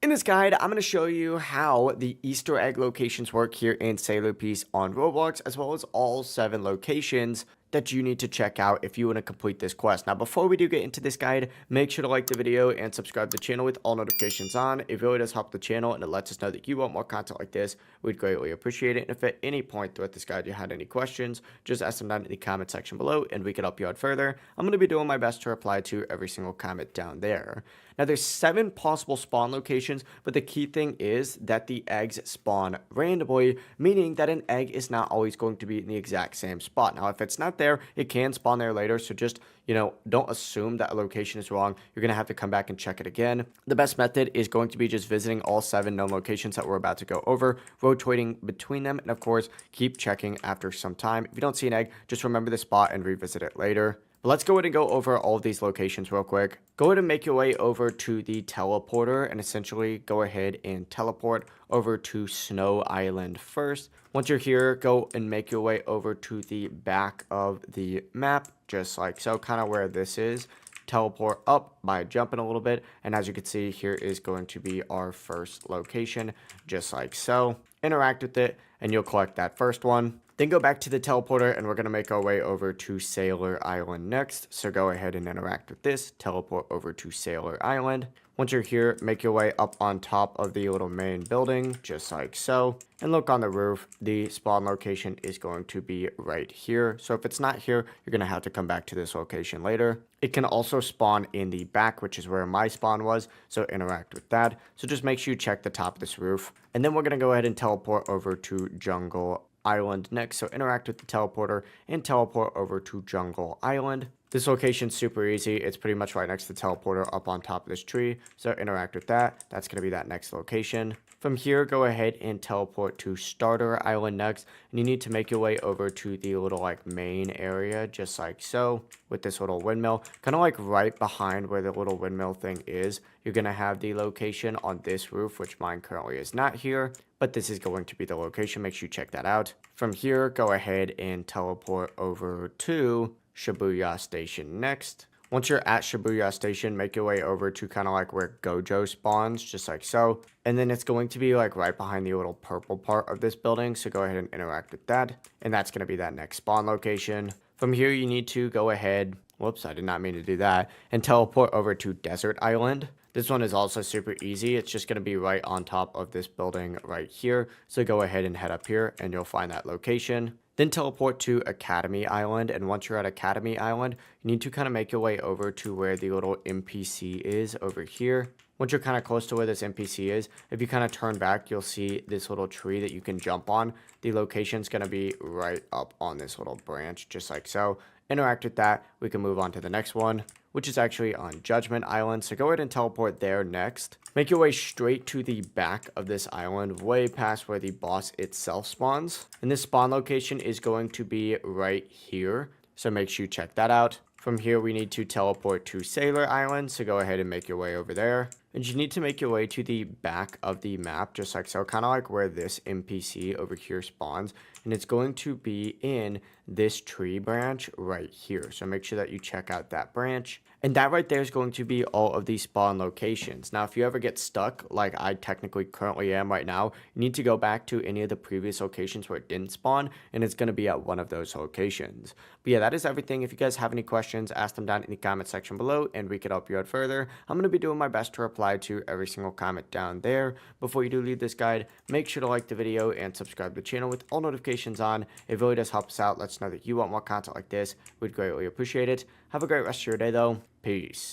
In this guide, I'm going to show you how the Easter egg locations work here in Sailor Peace on Roblox, as well as all 7 locations that you need to check out if you want to complete this quest. Now, before we do get into this guide, make sure to like the video and subscribe to the channel with all notifications on. It really does help the channel and it lets us know that you want more content like this. We'd greatly appreciate it. And if at any point throughout this guide you had any questions, just ask them down in the comment section below and we can help you out further. I'm going to be doing my best to reply to every single comment down there. Now, there's 7 possible spawn locations, but the key thing is that the eggs spawn randomly, meaning that an egg is not always going to be in the exact same spot. Now, if it's not there, it can spawn there later, so just, don't assume that a location is wrong. You're going to have to come back and check it again. The best method is going to be just visiting all 7 known locations that we're about to go over, rotating between them, and of course, keep checking after some time. If you don't see an egg, just remember the spot and revisit it later. But let's go ahead and go over all of these locations real quick. Go ahead and make your way over to the teleporter and essentially go ahead and teleport over to Snow Island first. Once you're here, go and make your way over to the back of the map, just like so, kind of where this is. Teleport up by jumping a little bit, and as you can see, here is going to be our first location, just like so. Interact with it, and you'll collect that first one. Then go back to the teleporter, and we're going to make our way over to Sailor Island next. So go ahead and interact with this, teleport over to Sailor Island. Once you're here, make your way up on top of the little main building, just like so. And look on the roof, the spawn location is going to be right here. So if it's not here, you're going to have to come back to this location later. It can also spawn in the back, which is where my spawn was, so interact with that. So just make sure you check the top of this roof. And then we're going to go ahead and teleport over to Jungle Island next. So interact with the teleporter and teleport over to Jungle Island. This location's super easy. It's pretty much right next to the teleporter up on top of this tree. So interact with that. That's going to be that next location. From here, go ahead and teleport to Starter Island next. And you need to make your way over to the little main area, just like so, with this little windmill. Kind of right behind where the little windmill thing is. You're going to have the location on this roof, which mine currently is not here. But this is going to be the location. Make sure you check that out. From here, go ahead and teleport over to Shibuya Station next. Once you're at Shibuya Station, make your way over to kind of where Gojo spawns, just like so. And then it's going to be right behind the little purple part of this building. So go ahead and interact with that. And that's going to be that next spawn location. From here, you need to go ahead. Whoops, I did not mean to do that. And teleport over to Desert Island. This one is also super easy. It's just going to be right on top of this building right here. So go ahead and head up here and you'll find that location. Then teleport to Academy Island, and once you're at Academy Island, you need to kind of make your way over to where the little NPC is over here. Once you're kind of close to where this NPC is, if you kind of turn back, you'll see this little tree that you can jump on. The location's going to be right up on this little branch, just like so. Interact with that. We can move on to the next one, which is actually on Judgment Island. So go ahead and teleport there next. Make your way straight to the back of this island, way past where the boss itself spawns. And this spawn location is going to be right here. So make sure you check that out. From here, we need to teleport to Sailor Island. So go ahead and make your way over there. And you need to make your way to the back of the map, just like so, kind of where this NPC over here spawns. And it's going to be in this tree branch right here. So make sure that you check out that branch. And that right there is going to be all of these spawn locations. Now, if you ever get stuck, like I technically currently am right now, you need to go back to any of the previous locations where it didn't spawn, and it's going to be at one of those locations. But yeah, that is everything. If you guys have any questions, ask them down in the comment section below, and we can help you out further. I'm going to be doing my best to reply to every single comment down there. Before you do leave this guide, make sure to like the video and subscribe to the channel with all notifications on. It really does help us out. Let us know that you want more content like this. We'd greatly appreciate it. Have a great rest of your day, though. Peace.